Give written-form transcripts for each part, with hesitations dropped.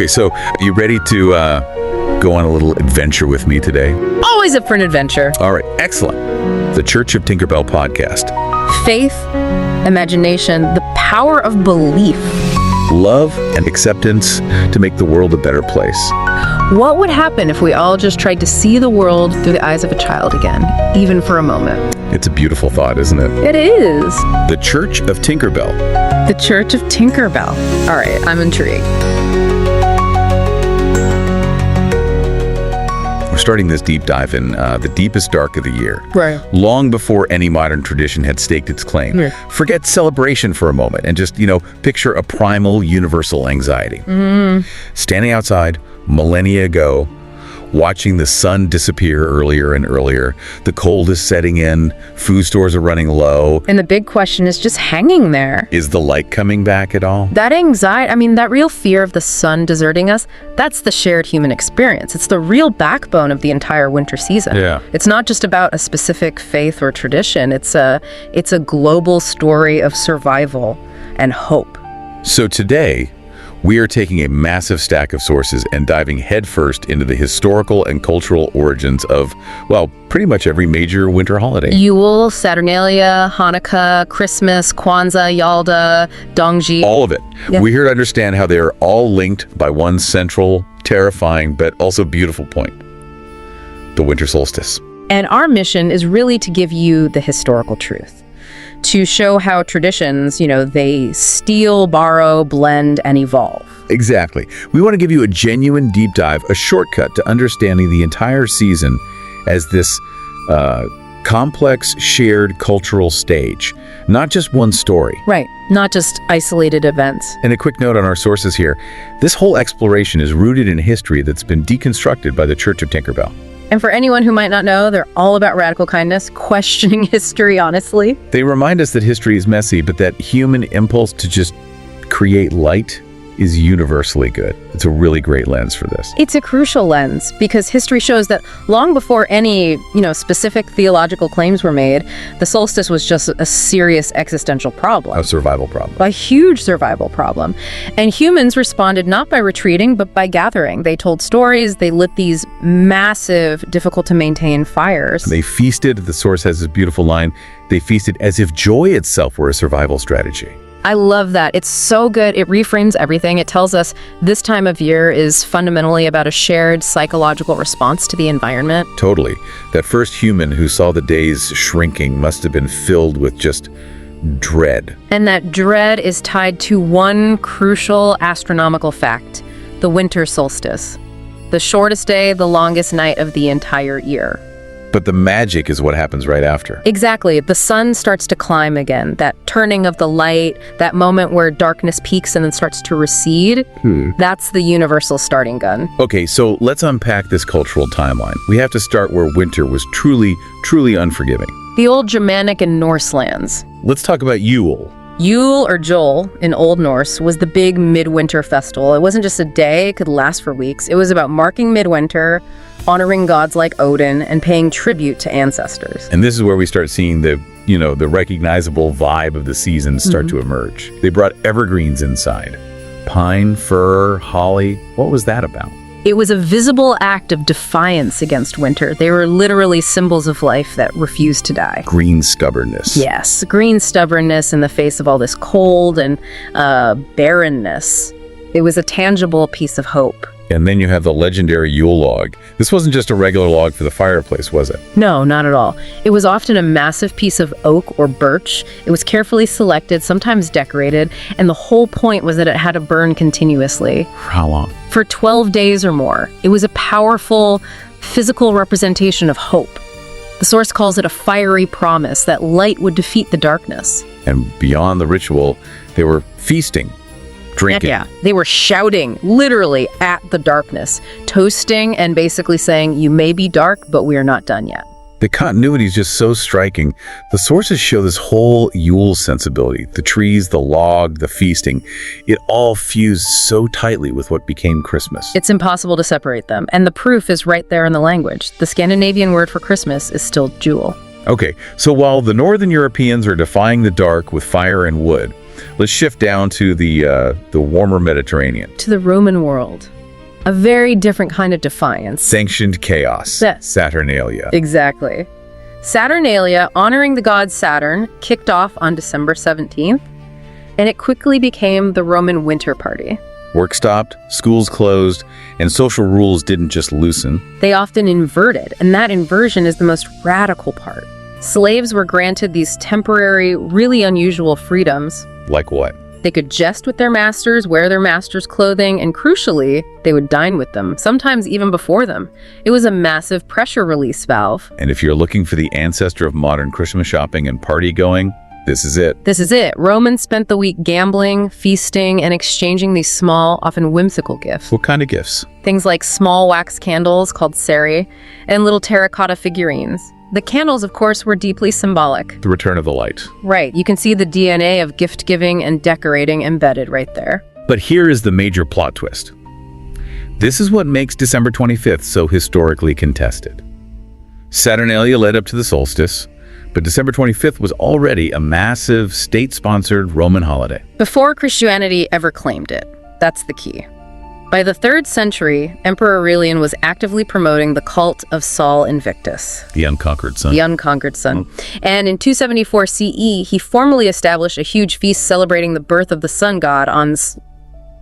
Okay, so are you ready to go on a little adventure with me today? Always up for an adventure. All right, excellent. The Church of Tinkerbell podcast. Faith, imagination, the power of belief. Love and acceptance to make the world a better place. What would happen if we all just tried to see the world through the eyes of a child again, even for a moment? It's a beautiful thought, isn't it? It is. The Church of Tinkerbell. The Church of Tinkerbell. All right, I'm intrigued. We're starting this deep dive in the deepest dark of the year. Right. Long before any modern tradition had staked its claim. Yeah. Forget celebration for a moment and just, picture a primal, universal anxiety. Standing outside, millennia ago, watching the sun disappear earlier and earlier. The cold is setting in. Food stores are running low. And the big question is just hanging there. Is the light coming back at all? That anxiety, that real fear of the sun deserting us, that's the shared human experience. It's the real backbone of the entire winter season. Yeah. It's not just about a specific faith or tradition. It's a global story of survival and hope. So today, we are taking a massive stack of sources and diving headfirst into the historical and cultural origins of, pretty much every major winter holiday. Yule, Saturnalia, Hanukkah, Christmas, Kwanzaa, Yalda, Dongzhi. All of it. Yeah. We're here to understand how they are all linked by one central, terrifying, but also beautiful point. The winter solstice. And our mission is really to give you the historical truth. To show how traditions, they steal, borrow, blend, and evolve. Exactly. We want to give you a genuine deep dive, a shortcut to understanding the entire season as this complex, shared cultural stage. Not just one story. Right. Not just isolated events. And a quick note on our sources here. This whole exploration is rooted in history that's been deconstructed by the Church of Tinkerbell. And for anyone who might not know, they're all about radical kindness, questioning history honestly. They remind us that history is messy, but that human impulse to just create light is universally good. It's a really great lens for this. It's a crucial lens because history shows that long before any, specific theological claims were made, the solstice was just a serious existential problem. A survival problem. A huge survival problem. And humans responded not by retreating, but by gathering. They told stories, they lit these massive, difficult to maintain fires. They feasted, the source has this beautiful line, they feasted as if joy itself were a survival strategy. I love that. It's so good. It reframes everything. It tells us this time of year is fundamentally about a shared psychological response to the environment. Totally. That first human who saw the days shrinking must have been filled with just dread. And that dread is tied to one crucial astronomical fact, the winter solstice. The shortest day, the longest night of the entire year. But the magic is what happens right after. Exactly. The sun starts to climb again. That turning of the light, that moment where darkness peaks and then starts to recede, that's the universal starting gun. Okay, so let's unpack this cultural timeline. We have to start where winter was truly, truly unforgiving. The old Germanic and Norse lands. Let's talk about Yule. Yule, or Jul, in Old Norse, was the big midwinter festival. It wasn't just a day, it could last for weeks. It was about marking midwinter, honoring gods like Odin, and paying tribute to ancestors. And this is where we start seeing the recognizable vibe of the season start to emerge. They brought evergreens inside. Pine, fir, holly. What was that about? It was a visible act of defiance against winter. They were literally symbols of life that refused to die. Green stubbornness. Yes, green stubbornness in the face of all this cold and barrenness. It was a tangible piece of hope. And then you have the legendary Yule log. This wasn't just a regular log for the fireplace, was it? No, not at all. It was often a massive piece of oak or birch. It was carefully selected, sometimes decorated, and the whole point was that it had to burn continuously. For how long? For 12 days or more. It was a powerful physical representation of hope. The source calls it a fiery promise that light would defeat the darkness. And beyond the ritual, they were feasting. Drinking. Yeah, they were shouting, literally, at the darkness, toasting and basically saying, you may be dark, but we are not done yet. The continuity is just so striking. The sources show this whole Yule sensibility. The trees, the log, the feasting, it all fused so tightly with what became Christmas. It's impossible to separate them, and the proof is right there in the language. The Scandinavian word for Christmas is still Jule. Okay, so while the Northern Europeans are defying the dark with fire and wood, let's shift down to the warmer Mediterranean. To the Roman world. A very different kind of defiance. Sanctioned chaos. Yes. Saturnalia. Exactly. Saturnalia, honoring the god Saturn, kicked off on December 17th, and it quickly became the Roman winter party. Work stopped, schools closed, and social rules didn't just loosen. They often inverted, and that inversion is the most radical part. Slaves were granted these temporary, really unusual freedoms. Like what? They could jest with their masters, wear their masters' clothing, and crucially, they would dine with them, sometimes even before them. It was a massive pressure release valve. And if you're looking for the ancestor of modern Christmas shopping and party going, this is it. This is it. Romans spent the week gambling, feasting, and exchanging these small, often whimsical gifts. What kind of gifts? Things like small wax candles called ceri, and little terracotta figurines. The candles, of course, were deeply symbolic. The return of the light. Right. You can see the DNA of gift-giving and decorating embedded right there. But here is the major plot twist. This is what makes December 25th so historically contested. Saturnalia led up to the solstice, but December 25th was already a massive, state-sponsored Roman holiday. Before Christianity ever claimed it. That's the key. By the 3rd century, Emperor Aurelian was actively promoting the cult of Sol Invictus. The Unconquered Sun. The Unconquered Sun. And in 274 CE, he formally established a huge feast celebrating the birth of the sun god on,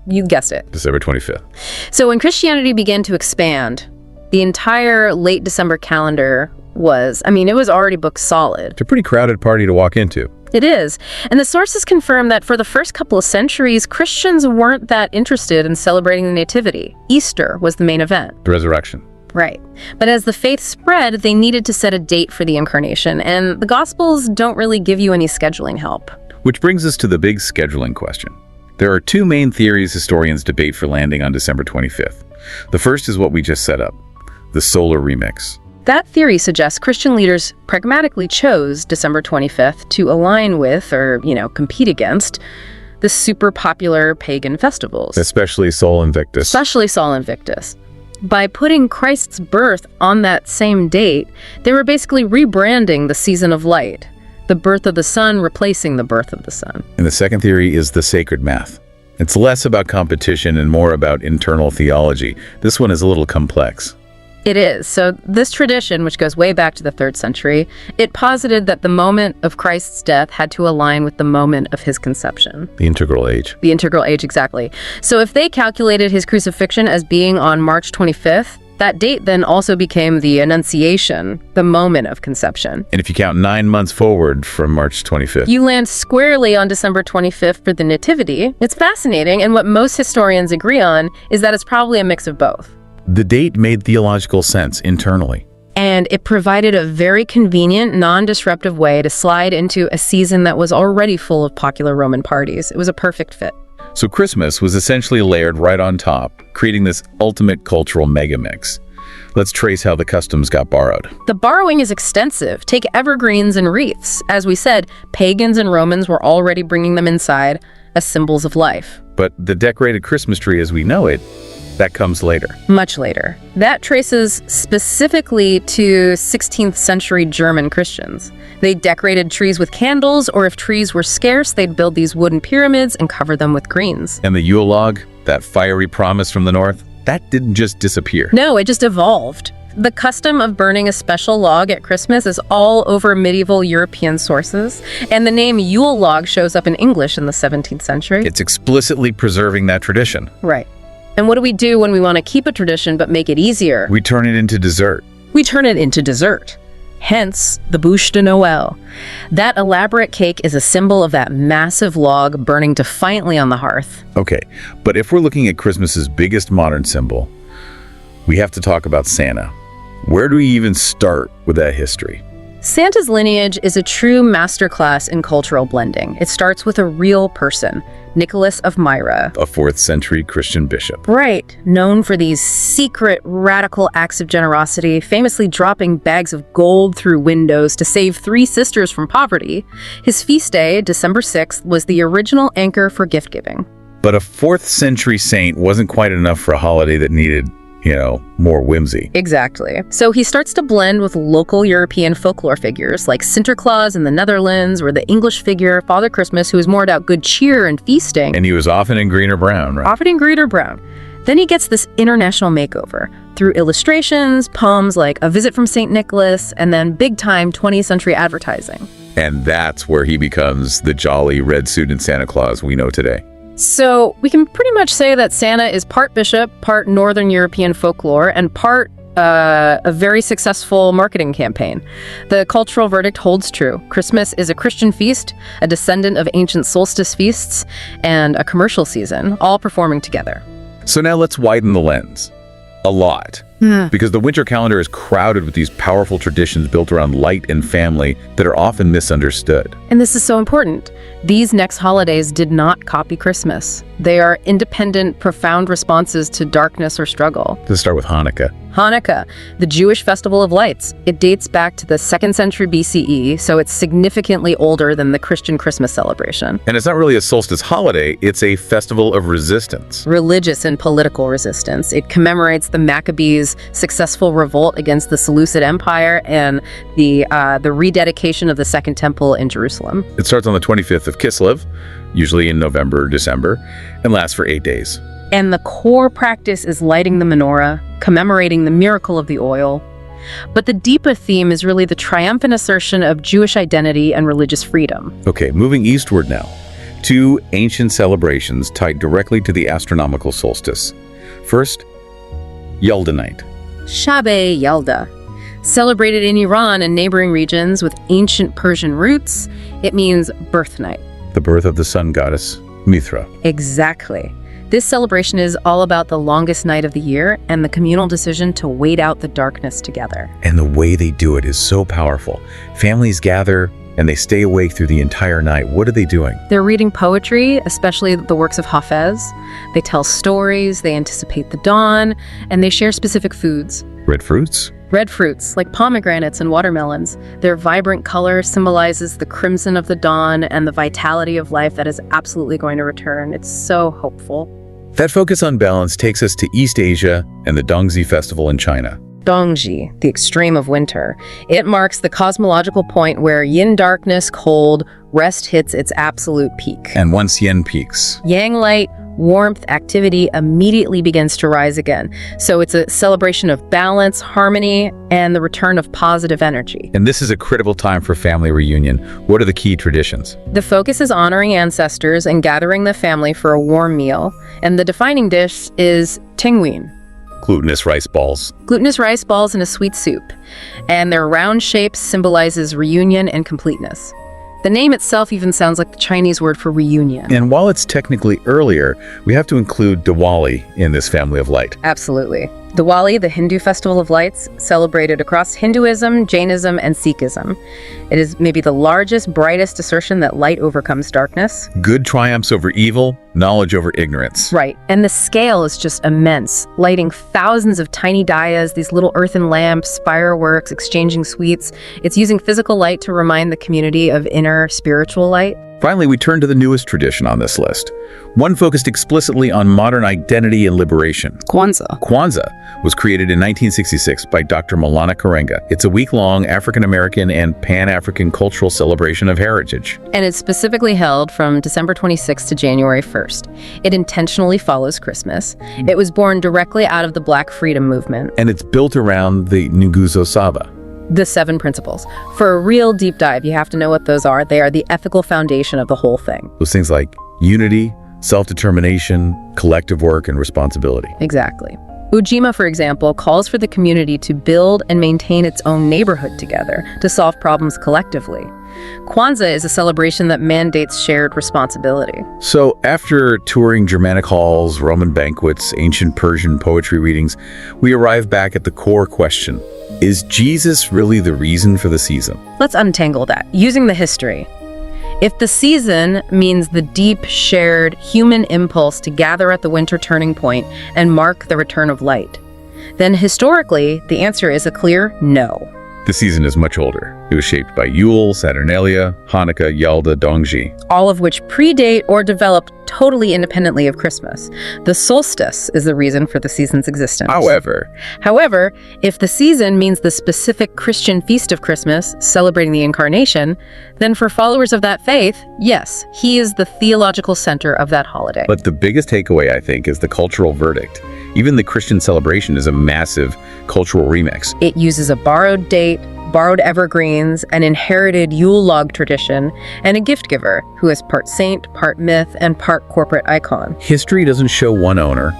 you guessed it, December 25th. So when Christianity began to expand, the entire late December calendar it was already booked solid. It's a pretty crowded party to walk into. It is. And the sources confirm that for the first couple of centuries, Christians weren't that interested in celebrating the Nativity. Easter was the main event. The resurrection. Right. But as the faith spread, they needed to set a date for the incarnation, and the Gospels don't really give you any scheduling help. Which brings us to the big scheduling question. There are two main theories historians debate for landing on December 25th. The first is what we just set up, the solar remix. That theory suggests Christian leaders pragmatically chose December 25th to align with, or, compete against, the super popular pagan festivals. Especially Sol Invictus. By putting Christ's birth on that same date, they were basically rebranding the season of light, the birth of the sun replacing the birth of the sun. And the second theory is the sacred math. It's less about competition and more about internal theology. This one is a little complex. It is. So this tradition, which goes way back to the 3rd century, it posited that the moment of Christ's death had to align with the moment of his conception. The integral age. The integral age, exactly. So if they calculated his crucifixion as being on March 25th, that date then also became the Annunciation, the moment of conception. And if you count 9 months forward from March 25th, you land squarely on December 25th for the Nativity. It's fascinating, and what most historians agree on is that it's probably a mix of both. The date made theological sense internally. And it provided a very convenient, non-disruptive way to slide into a season that was already full of popular Roman parties. It was a perfect fit. So Christmas was essentially layered right on top, creating this ultimate cultural megamix. Let's trace how the customs got borrowed. The borrowing is extensive. Take evergreens and wreaths. As we said, pagans and Romans were already bringing them inside as symbols of life. But the decorated Christmas tree as we know it, that comes later. Much later. That traces specifically to 16th century German Christians. They decorated trees with candles, or if trees were scarce, they'd build these wooden pyramids and cover them with greens. And the Yule log, that fiery promise from the north, that didn't just disappear. No, it just evolved. The custom of burning a special log at Christmas is all over medieval European sources, and the name Yule log shows up in English in the 17th century. It's explicitly preserving that tradition. Right. And what do we do when we want to keep a tradition but make it easier? We turn it into dessert. Hence, the bûche de Noël. That elaborate cake is a symbol of that massive log burning defiantly on the hearth. Okay, but if we're looking at Christmas's biggest modern symbol, we have to talk about Santa. Where do we even start with that history? Santa's lineage is a true masterclass in cultural blending. It starts with a real person, Nicholas of Myra. A 4th century Christian bishop. Right, known for these secret, radical acts of generosity, famously dropping bags of gold through windows to save 3 sisters from poverty. His feast day, December 6th, was the original anchor for gift-giving. But a 4th century saint wasn't quite enough for a holiday that needed, more whimsy. Exactly. So he starts to blend with local European folklore figures like Sinterklaas in the Netherlands, or the English figure Father Christmas, who was more about good cheer and feasting. And he was often in green or brown, right? Often in green or brown. Then he gets this international makeover through illustrations, poems like A Visit from St. Nicholas, and then big-time 20th century advertising. And that's where he becomes the jolly red-suited Santa Claus we know today. So we can pretty much say that Santa is part bishop, part Northern European folklore, and part a very successful marketing campaign. The cultural verdict holds true. Christmas is a Christian feast, a descendant of ancient solstice feasts, and a commercial season, all performing together. So now let's widen the lens. A lot. Because the winter calendar is crowded with these powerful traditions built around light and family that are often misunderstood. And this is so important. These next holidays did not copy Christmas. They are independent, profound responses to darkness or struggle. Let's start with Hanukkah. Hanukkah, the Jewish festival of lights. It dates back to the 2nd century BCE, so it's significantly older than the Christian Christmas celebration. And it's not really a solstice holiday, it's a festival of resistance. Religious and political resistance. It commemorates the Maccabees' successful revolt against the Seleucid Empire and the rededication of the Second Temple in Jerusalem. It starts on the 25th of Kislev, usually in November or December, and lasts for 8 days. And the core practice is lighting the menorah, commemorating the miracle of the oil. But the deeper theme is really the triumphant assertion of Jewish identity and religious freedom. Okay, moving eastward now. 2 ancient celebrations tied directly to the astronomical solstice. First, Yalda night. Shabe Yalda. Celebrated in Iran and neighboring regions with ancient Persian roots, it means birth night. The birth of the sun goddess, Mithra. Exactly. This celebration is all about the longest night of the year and the communal decision to wait out the darkness together. And the way they do it is so powerful. Families gather and they stay awake through the entire night. What are they doing? They're reading poetry, especially the works of Hafez. They tell stories, they anticipate the dawn, and they share specific foods. Red fruits? Red fruits, like pomegranates and watermelons. Their vibrant color symbolizes the crimson of the dawn and the vitality of life that is absolutely going to return. It's so hopeful. That focus on balance takes us to East Asia and the Dongzhi festival in China. Dongzhi, the extreme of winter. It marks the cosmological point where yin darkness, cold, rest hits its absolute peak. And once yin peaks, Yang light, warmth, activity immediately begins to rise again. So it's a celebration of balance, harmony, and the return of positive energy. and this is a critical time for family reunion. What are the key traditions? The focus is honoring ancestors and gathering the family for a warm meal. And the defining dish is tingween. Glutinous rice balls. Glutinous rice balls in a sweet soup, and their round shape symbolizes reunion and completeness. The name itself even sounds like the Chinese word for reunion. And while it's technically earlier, we have to include Diwali in this family of light. Absolutely. Diwali, the Hindu festival of lights, celebrated across Hinduism, Jainism, and Sikhism. It is maybe the largest, brightest assertion that light overcomes darkness. Good triumphs over evil, knowledge over ignorance. Right, and the scale is just immense, lighting thousands of tiny diyas, these little earthen lamps, fireworks, exchanging sweets. It's using physical light to remind the community of inner spiritual light. Finally, we turn to the newest tradition on this list, one focused explicitly on modern identity and liberation. Kwanzaa. Kwanzaa was created in 1966 by Dr. Maulana Karenga. It's a week-long African-American and Pan-African cultural celebration of heritage. And it's specifically held from December 26th to January 1st. It intentionally follows Christmas. It was born directly out of the Black Freedom Movement. And it's built around the Nguzo Saba. The 7 principles. For a real deep dive, you have to know what those are. They are the ethical foundation of the whole thing. Those things like unity, self-determination, collective work, and responsibility. Exactly. Ujima, for example, calls for the community to build and maintain its own neighborhood together to solve problems collectively. Kwanzaa is a celebration that mandates shared responsibility. So after touring Germanic halls, Roman banquets, ancient Persian poetry readings, we arrive back at the core question. Is Jesus really the reason for the season? Let's untangle that, using the history. If the season means the deep, shared human impulse to gather at the winter turning point and mark the return of light, then historically, the answer is a clear no. The season is much older. It was shaped by Yule, Saturnalia, Hanukkah, Yalda, Dongzhi. All of which predate or develop totally independently of Christmas. The solstice is the reason for the season's existence. However, if the season means the specific Christian feast of Christmas, celebrating the Incarnation, then for followers of that faith, yes, he is the theological center of that holiday. but the biggest takeaway, I think, is the cultural verdict. Even the Christian celebration is a massive cultural remix. It uses a borrowed date, borrowed evergreens, an inherited Yule log tradition, and a gift giver who is part saint, part myth, and part corporate icon. History doesn't show one owner.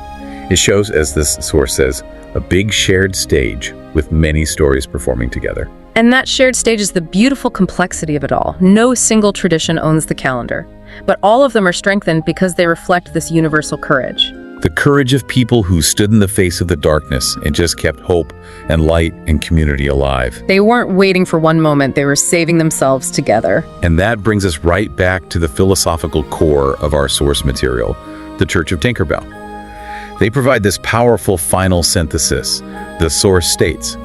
It shows, as this source says, a big shared stage with many stories performing together. And that shared stage is the beautiful complexity of it all. No single tradition owns the calendar, but all of them are strengthened because they reflect this universal courage. The courage of people who stood in the face of the darkness and just kept hope and light and community alive. They weren't waiting for one moment, they were saving themselves together. And that brings us right back to the philosophical core of our source material, the Church of Tinkerbell. They provide this powerful final synthesis. The source states,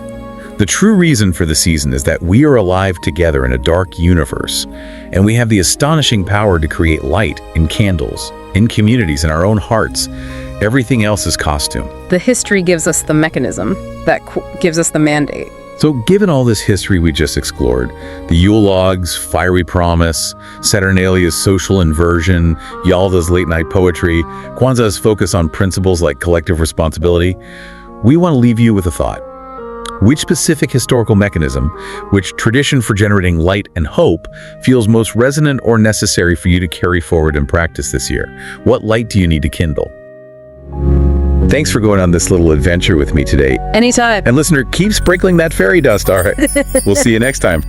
"The true reason for the season is that we are alive together in a dark universe, and we have the astonishing power to create light in candles, in communities, in our own hearts. Everything else is costume." The history gives us the mechanism that gives us the mandate. So given all this history we just explored, the Yule logs, fiery promise, Saturnalia's social inversion, Yalda's late-night poetry, Kwanzaa's focus on principles like collective responsibility, we want to leave you with a thought. Which specific historical mechanism, which tradition for generating light and hope, feels most resonant or necessary for you to carry forward and practice this year? What light do you need to kindle? Thanks for going on this little adventure with me today. Anytime. And listener, keep sprinkling that fairy dust, all right? We'll see you next time.